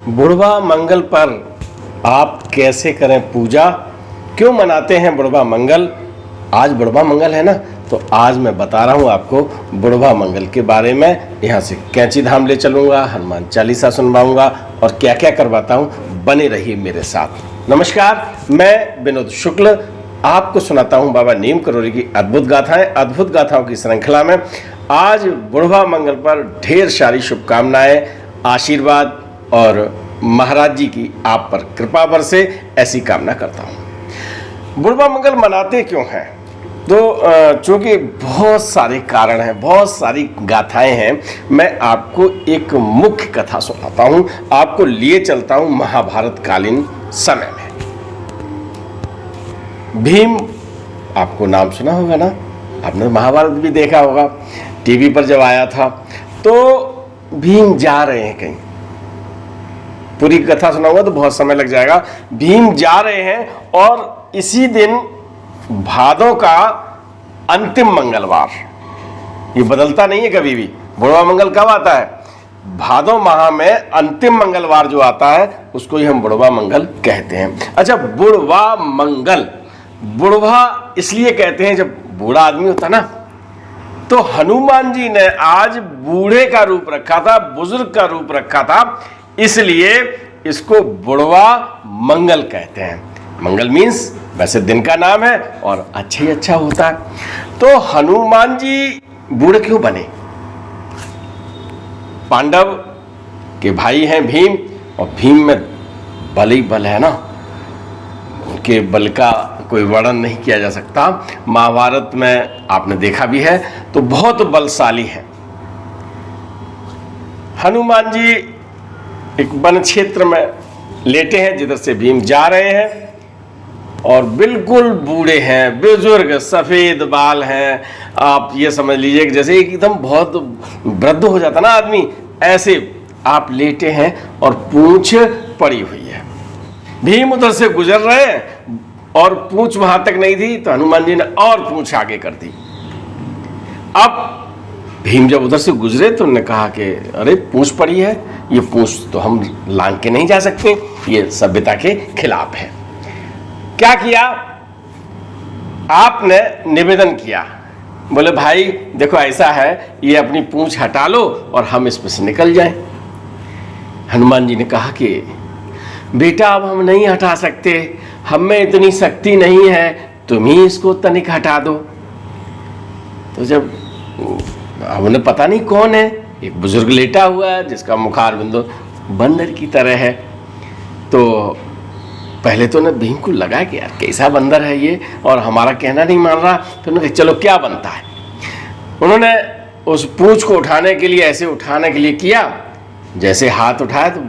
बुढ़वा मंगल पर आप कैसे करें पूजा, क्यों मनाते हैं बुढ़वा मंगल। आज बुढ़वा मंगल है ना, तो आज मैं बता रहा हूँ आपको बुढ़वा मंगल के बारे में। यहाँ से कैंची धाम ले चलूँगा, हनुमान चालीसा सुनवाऊँगा और क्या क्या करवाता हूँ। बने रहिए मेरे साथ। नमस्कार, मैं विनोद शुक्ल आपको सुनाता हूँ बाबा नीम करोली की अद्भुत गाथाएं। अद्भुत गाथाओं की श्रृंखला में आज बुढ़वा मंगल पर ढेर सारी शुभकामनाएं, आशीर्वाद और महाराज जी की आप पर कृपा बरसे, ऐसी कामना करता हूँ। बुढ़वा मंगल मनाते क्यों हैं, तो चूंकि बहुत सारे कारण हैं, बहुत सारी गाथाएं हैं। मैं आपको एक मुख्य कथा सुनाता हूँ, आपको लिए चलता हूँ महाभारत कालीन समय में। भीम, आपको नाम सुना होगा ना, आपने महाभारत भी देखा होगा टीवी पर जब आया था। तो भीम जा रहे हैं कहीं, पूरी कथा सुनाऊंगा तो बहुत समय लग जाएगा। भीम जा रहे हैं और इसी दिन भादों का अंतिम मंगलवार, ये बदलता नहीं है कभी भी। बुढ़वा मंगल कब आता है? भादों माह में अंतिम मंगलवार जो आता है उसको ही हम बुढ़वा मंगल कहते हैं। अच्छा, बुढ़वा मंगल, बुढ़वा इसलिए कहते हैं, जब बूढ़ा आदमी होता ना, तो हनुमान जी ने आज बूढ़े का रूप रखा था, बुजुर्ग का रूप रखा था, इसलिए इसको बुढ़वा मंगल कहते हैं। मंगल मीन्स वैसे दिन का नाम है और अच्छा ही अच्छा होता है। तो हनुमान जी बूढ़े क्यों बने? पांडव के भाई हैं भीम, और भीम में बल ही बल है ना, उनके बल का कोई वर्णन नहीं किया जा सकता। महाभारत में आपने देखा भी है, तो बहुत बलशाली है। हनुमान जी एक वन क्षेत्र में लेटे हैं जिधर से भीम जा रहे हैं, और बिल्कुल बूढ़े हैं, बुजुर्ग, सफेद बाल हैं। आप ये समझ लीजिए कि जैसे एकदम बहुत वृद्ध हो जाता ना आदमी, ऐसे आप लेटे हैं और पूंछ पड़ी हुई है। भीम उधर से गुजर रहे हैं और पूंछ वहां तक नहीं थी, तो हनुमान जी ने और पूंछ आगे कर दी। अब भीम जब उधर से गुजरे तो उन्होंने कहा कि अरे पूंछ पड़ी है, ये पूंछ तो हम लांग के नहीं जा सकते, ये सभ्यता के खिलाफ है। क्या किया आपने? निवेदन किया, बोले भाई देखो ऐसा है, ये अपनी पूंछ हटा लो और हम इस पर से निकल जाएं। हनुमान जी ने कहा कि बेटा अब हम नहीं हटा सकते, हम में इतनी शक्ति नहीं है, तुम ही इसको तनिक हटा दो। तो जब उन्हें पता नहीं कौन है, एक बुजुर्ग लेटा हुआ है जिसका मुखार बिंदु बंदर की तरह है, तो पहले तो ना भीम को लगा कि यार कैसा बंदर है ये, और हमारा कहना नहीं मान रहा। तो उन्होंने कहा चलो क्या बनता है। उन्होंने उस पूंछ को उठाने के लिए, ऐसे उठाने के लिए किया, जैसे हाथ उठाया तो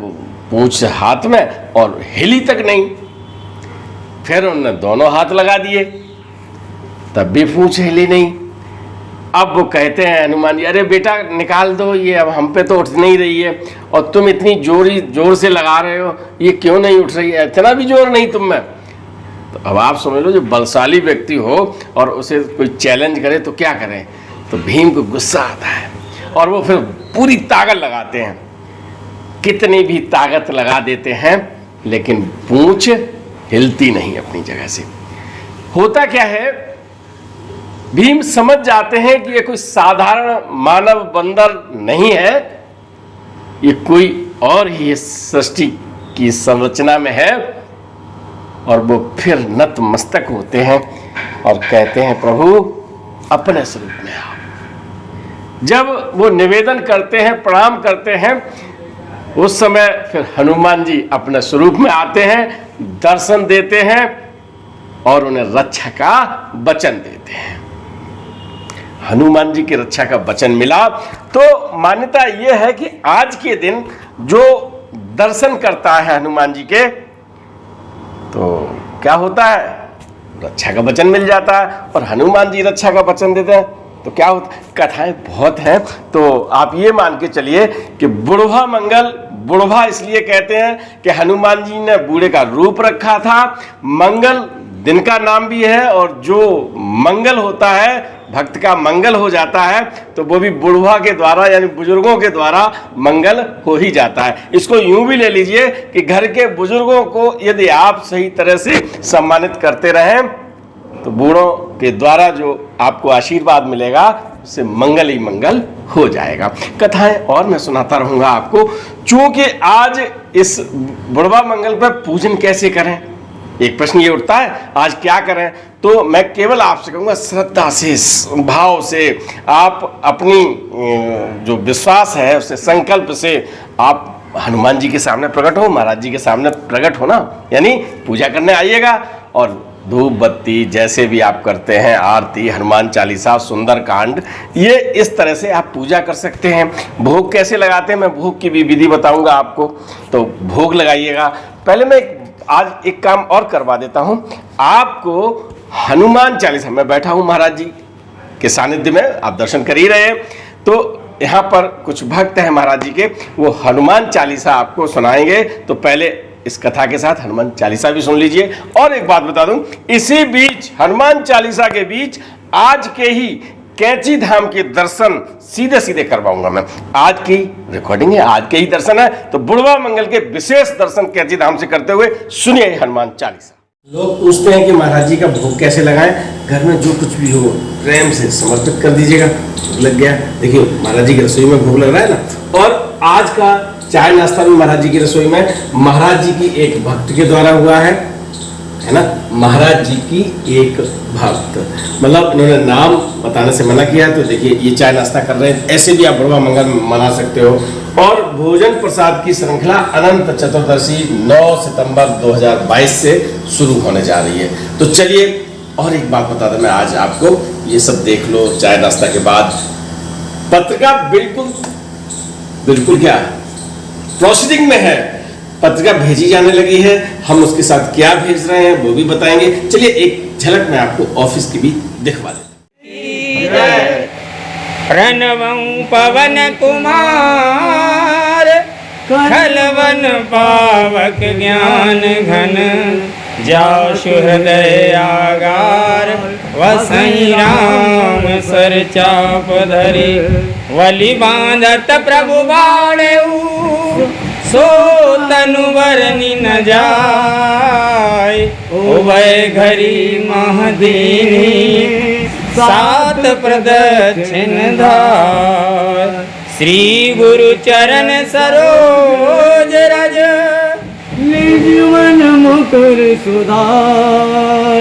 पूंछ हाथ में और हिली तक नहीं। फिर उन्होंने दोनों हाथ लगा दिए, तब भी पूंछ हिली नहीं। अब वो कहते हैं हनुमान जी, अरे बेटा निकाल दो ये, अब हम पे तो उठ नहीं रही है, और तुम इतनी जोर से लगा रहे हो, ये क्यों नहीं उठ रही है? इतना भी जोर नहीं तुम में। तो अब आप समझ लो, जो बलशाली व्यक्ति हो और उसे कोई चैलेंज करे तो क्या करें। तो भीम को गुस्सा आता है और वो फिर पूरी ताकत लगाते हैं, कितनी भी ताकत लगा देते हैं, लेकिन पूंछ हिलती नहीं अपनी जगह से। होता क्या है, भीम समझ जाते हैं कि ये कोई साधारण मानव बंदर नहीं है, ये कोई और ही सृष्टि की संरचना में है। और वो फिर नतमस्तक होते हैं और कहते हैं प्रभु अपने स्वरूप में आओ। जब वो निवेदन करते हैं, प्रणाम करते हैं, उस समय फिर हनुमान जी अपने स्वरूप में आते हैं, दर्शन देते हैं और उन्हें रक्षा का वचन देते हैं। हनुमान जी की रक्षा का वचन मिला। तो मान्यता यह है कि आज के दिन जो दर्शन करता है हनुमान जी के, तो क्या होता है, रक्षा का वचन मिल जाता है। और हनुमान जी रक्षा का वचन देते हैं तो क्या होता है, कथाएं बहुत हैं। तो आप ये मान के चलिए कि बुढ़वा मंगल, बुढ़वा इसलिए कहते हैं कि हनुमान जी ने बूढ़े का रूप रखा था, मंगल दिन का नाम भी है, और जो मंगल होता है, भक्त का मंगल हो जाता है तो वो भी बुढ़वा के द्वारा यानी बुजुर्गों के द्वारा मंगल हो ही जाता है। इसको यूं भी ले लीजिए कि घर के बुजुर्गों को यदि आप सही तरह से सम्मानित करते रहें तो बूढ़ों के द्वारा जो आपको आशीर्वाद मिलेगा उससे मंगल ही मंगल हो जाएगा। कथाएं और मैं सुनाता रहूंगा आपको। चूंकि आज इस बुढ़वा मंगल पर पूजन कैसे करें, एक प्रश्न ये उठता है, आज क्या करें? तो मैं केवल आपसे कहूँगा श्रद्धा से, भाव से, आप अपनी जो विश्वास है उससे, संकल्प से आप हनुमान जी के सामने प्रकट हो, महाराज जी के सामने प्रकट हो ना, यानी पूजा करने आइएगा। और धूप बत्ती जैसे भी आप करते हैं, आरती, हनुमान चालीसा, सुंदर कांड, ये इस तरह से आप पूजा कर सकते हैं। भोग कैसे लगाते हैं मैं भोग की भी विधि बताऊंगा आपको, तो भोग लगाइएगा। पहले मैं आज एक काम और करवा देता हूं आपको। हनुमान चालीसा, मैं बैठा हूं महाराज जी के सानिध्य में, आप दर्शन कर ही रहे हैं, तो यहाँ पर कुछ भक्त हैं महाराज जी के, वो हनुमान चालीसा आपको सुनाएंगे। तो पहले इस कथा के साथ हनुमान चालीसा भी सुन लीजिए। और एक बात बता दूं, इसी बीच हनुमान चालीसा के बीच आज के ही कैंची धाम के दर्शन सीधे सीधे करवाऊंगा मैं। आज की रिकॉर्डिंग है, आज के ही दर्शन है, तो बुढ़वा मंगल के विशेष दर्शन कैंची धाम से करते हुए सुनिए हनुमान चालीसा। लोग पूछते हैं कि महाराज जी का भोग कैसे लगाएं। घर में जो कुछ भी हो प्रेम से समर्पित कर दीजिएगा। लग गया, देखिए महाराज जी की रसोई में भोग लग रहा है ना। और आज का चाय नाश्ता भी महाराज जी की रसोई में महाराज जी की एक भक्त के द्वारा हुआ है ना। महाराज जी की एक भक्त, मतलब इन्होंने नाम बताने से मना किया, तो देखिए ये चाय नाश्ता कर रहे हैं। ऐसे भी आप बुढ़वा मंगल मना सकते हो। और भोजन प्रसाद की श्रृंखला अनंत चतुर्दशी 9 सितंबर 2022 से शुरू होने जा रही है। तो चलिए और एक बात बता दें मैं आज आपको, ये सब देख लो चाय नाश्ता के बाद। पत्रिका बिल्कुल क्या प्रोसीडिंग में है, पत्रिका भेजी जाने लगी है। हम उसके साथ क्या भेज रहे हैं वो भी बताएंगे। चलिए एक झलक मैं आपको ऑफिस की भी दिखवा देता हूं। प्रणवं पवन कुमार, खलवन पावक ज्ञान घन, जासु हृदय आगार, वसई राम सर चाप धरी, वलि बांधत प्रभु बाणेऊ, सो तनुवर न जाय, उभय घरी महदीनी, सात प्रदक्षिण धार, श्री गुरु चरण सरोज रज, निजमन मुकुर सुधार,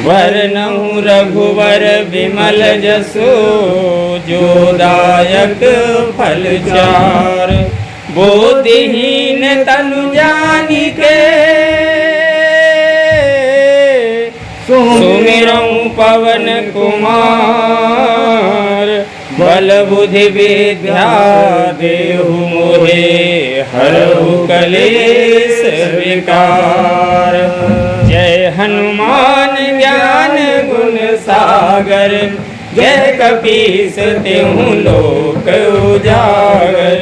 वरनहु रघुवर विमल जसो, जोदायक फल चार, बोधिहीन तनु जानिके, सुमिरऊं पवन कुमार, बल बुद्धि विद्या देहु मोहे, हरहु कलेश विकार, जय हनुमान ज्ञान गुण सागर, जय कपीस तिहुँ लोक उजागर,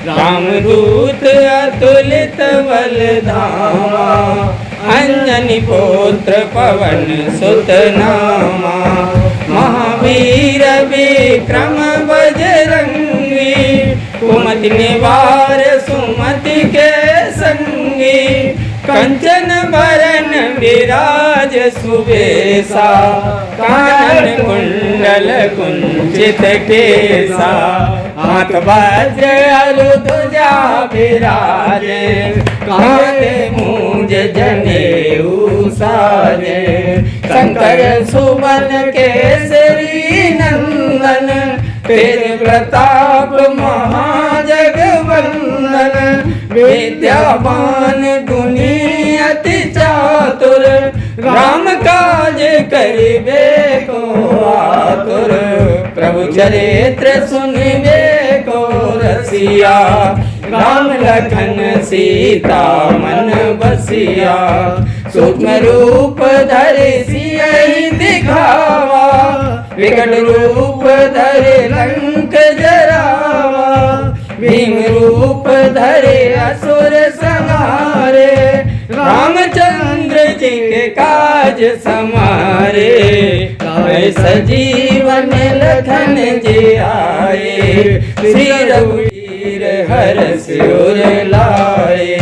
रामदूत अतुलित बल धामा, अंजनी पुत्र पवन सुत नामा, महावीर विक्रम बजरंगी, कुमति निवार सुमति के संगी, कंचन बरन विराज सुबेसा, कानन कुंडल कुंचित केसा, हाथ वज्र ध्वजा विराजे, कांधे मूंज जनेऊ साजे, शंकर सुवन केसरी नंदन, तेरे प्रताप महाजगवंदन, विद्यावान गुणी अति चातुर, राम काज करिबे को आतुर, प्रभु चरित्र सुनिबे को रसिया, राम लखन सीता मन बसिया, सूक्ष्म रूप धरि सियहि दिखावा, विकट रूप धरि लंक जरावा, भीम रूप धरे असुर संहारे, रामचंद्र जी के काज समारे, ऐसा जीवन लखन जी आए, श्री रघुवीर हर्ष उर लाए।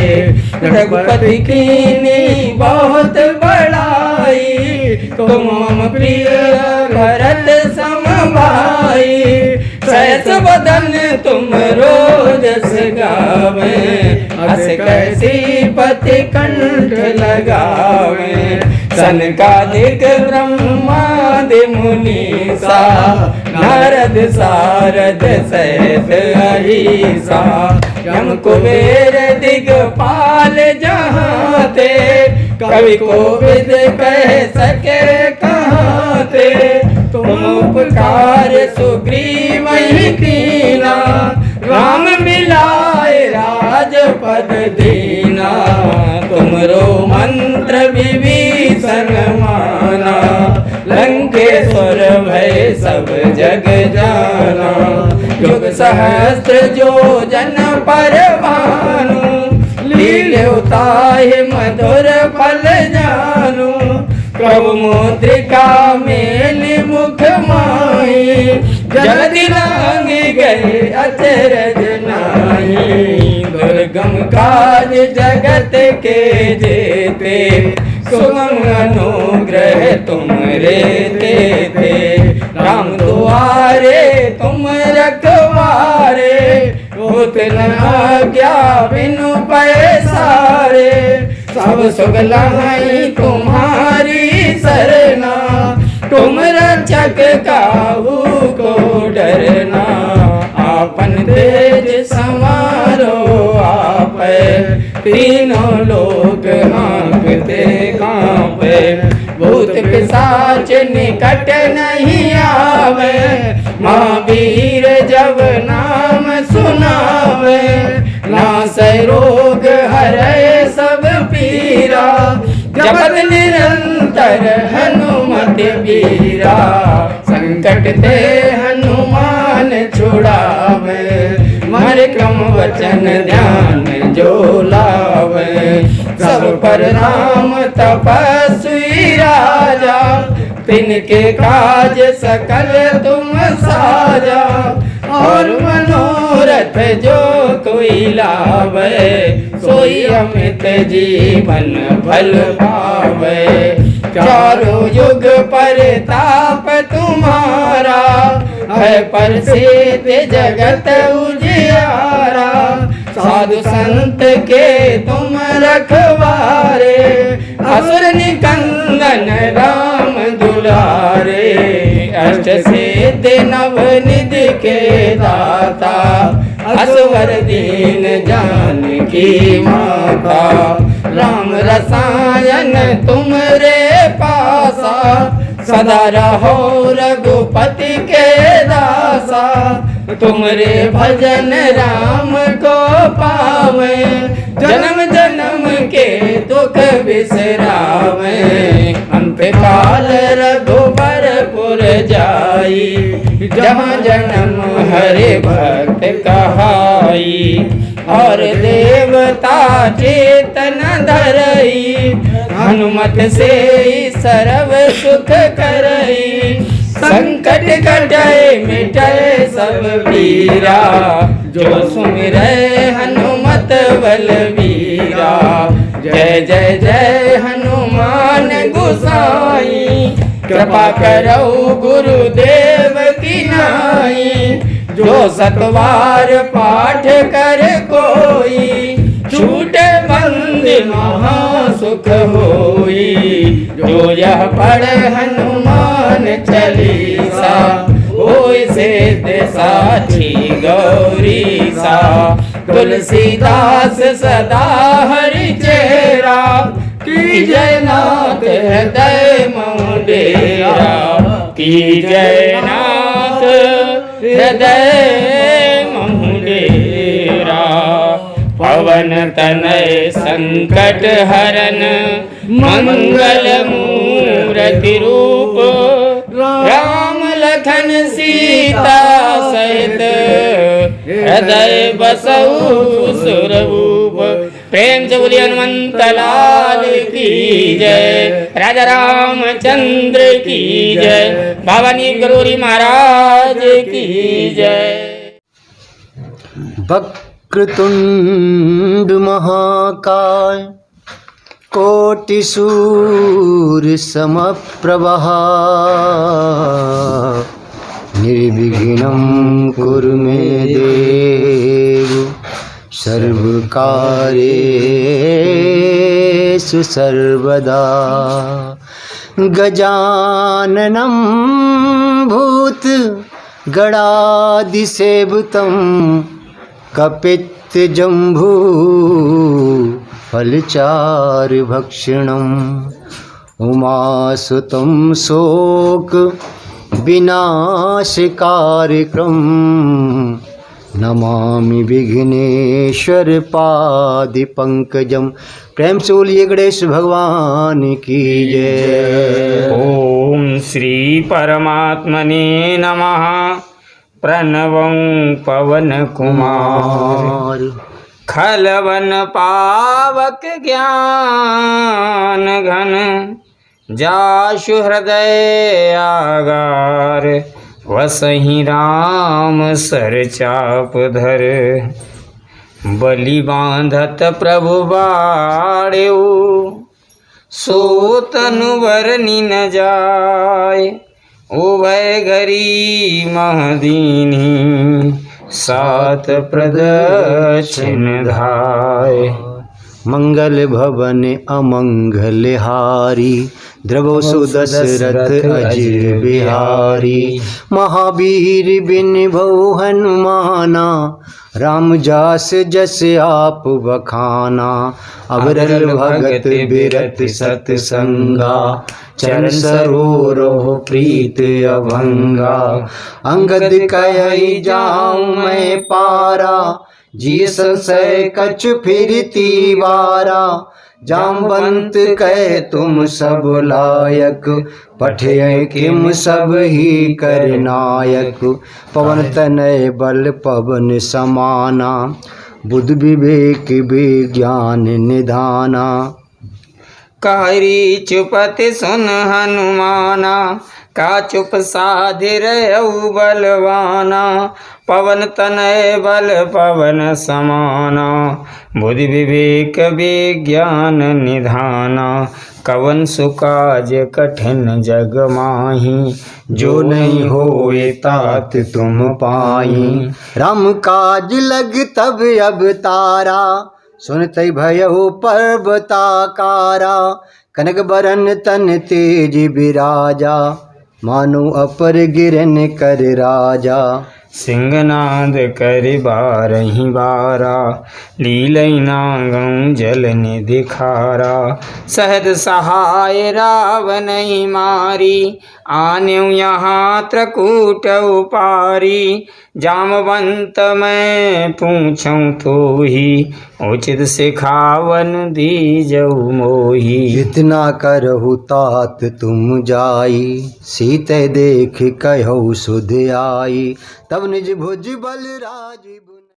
रघुपति कीनी बहुत बड़ाई, तुम मम प्रिय भरत सम भाई। सहस बदन तुम रोजस गावे, अस कैसी पति कंठ लगावे। सनकादिक ब्रह्मादि मुनीसा, नारद सारद सहित अहिसा। यम कुबेर दिगपाल जहाँ थे, कवि कोविद कह सके कहाँ थे। तुम उपकार सुग्रीव ही कीना, राम मिलाए राजपद दीना। तुमरो मंत्र विभीषण माना, लंकेश्वर भय सब जग जाना। युग सहस्त्र जो जन पर भानु, लील्यो ताहि मधुर फल जानू। प्रभु मुद्रिका मेलि मुख माही, जल्दी लांघि गए अचरज नाहीं। दुर्गम काज जगत के जेते, सुगम अनुग्रह तुम रे देते। राम दुआरे तुम रखवारे, होत न आज्ञा बिनु पैसारे। सब सुख लहाई तुम्हारी सरना, तुम रक्षक काहू को डरना। आपन तेज समारो आपै, तीनों लोक हाँकते कांपे। भूत पिशाच निकट नहीं आवे, महावीर जब नाम सुनावे। नासै रोग हरै सब पीरा, जपत निरंतर हनुमत बीरा। संकट ते हनुमान छुड़ावे, मर क्रम वचन ध्यान जो लावे। सब पर राम तपस्वी राजा, तिनके काज सकल तुम साजा। और मनोरथ जो कोई लावे, सोई अमित जीवन फल पावे। चारों युग परताप तुम्हारा, है प्रसिद्ध जगत उजियारा। साधु संत के तुम रखवारे, असुर निकंदन राम दुलारे। अष्ट सिद्धि नव निधि के दाता, असवर दीन जानकी माता। राम रसायन तुम रे पासा, सदा रहो रघुपति के दासा। तुमरे भजन राम को पावे, जन्म जन्म के दुख बिसरावे। अंत काल रघुबरपुर जाई, जहाँ जन्म हरे भक्त कहाई। और देवता चेतन धरई, हनुमत से सर्व सुख करई। संकट कटाए मिटाए सब पीरा, जो सुमिरै हनुमत बलबीरा। जय जय जय हनुमान गोसाई, कृपा करौ गुरुदेव की नाई। जो सतवार पाठ कर कोई, छूटे बंद महा सुख होई। जो यह पढ़ हनुमान चालीसा, होय सिद्ध साक्षी गौरी सा। तुलसीदास सदा हरि चेरा, की जय नाथ हृदय मम डेरा। की जय नाथ हृदय मम डेरा। पवन तनय संकट हरन, मंगल मूर्ति रूप। राम लखन सीता सहित, हृदय बसहु सुरभूप। प्रेम से बोलिए हनुमंत लाल की जय, राजा रामचंद्र की जय, बाबा नीम करोरी महाराज की जय। वक्रतुंड महाकाय कोटि सूर्य समप्रभा निर्विघ्नं कुरु मे देव सर्वकार्येषु सर्वदा। गजाननं भूत गणाधिसेवितं कपित्थजम्बू फलचारुभक्षणम् उमासुतं शोक विनाशकारकम् नमामि विघ्नेश्वर पादपंकजम। प्रेम से बोलिए गणेश भगवान की जय। ओम श्री परमात्मने नमः। प्रणवं पवन कुमार खलवन पावक ज्ञान घन जाशु हृदय आगार वसहि राम सर चाप धर बलि बांधत प्रभु बाड़ेऊ सो तनुवर निन जाय उभय गरी महदीनी सात प्रदक्षिण धाय। मंगल भवन अमंगल हारी द्रवो सुदशरथ अजिर बिहारी। महावीर बिन भौ हनुमाना राम जास जस आप बखाना। अवरल भगत बिरत सतसंगा चरण सरोवरो प्रीत अभंगा। अंगद कहि जाऊं मैं पारा जिय संशय कछ फिरती वारा। जामवंत कह तुम सब लायक पठे किम सब ही कर नायक। पवन तनय बल पवन समाना बुद्धि विवेक विज्ञान निधाना। कारी चुपति सुन हनुमाना का चुप साधि रहु बलवाना। पवन तनय बल पवन समाना बुद्धि विवेक विज्ञान निधाना। कवन सुकाज कठिन जग माही जो नहीं होए तात तुम पाई। राम काज लग तब अवतारा सुनते भयउ पर्वताकारा। कनक बरन तन तेज बिराजा मानो अपर गिरन कर राजा। सिंहनाद कर बारही बारा लीलई नागं जल निधि खारा। सहद सहाय रावण मारी आन्यु यहाँ त्रकूट उपारी। जामवंत मैं पूछूं तो ही उचित सिखावन दीजऊ मोही। इतना करहु तात तुम जाई सीते देख कहु सुध आई। तब निज भुज बल राजीव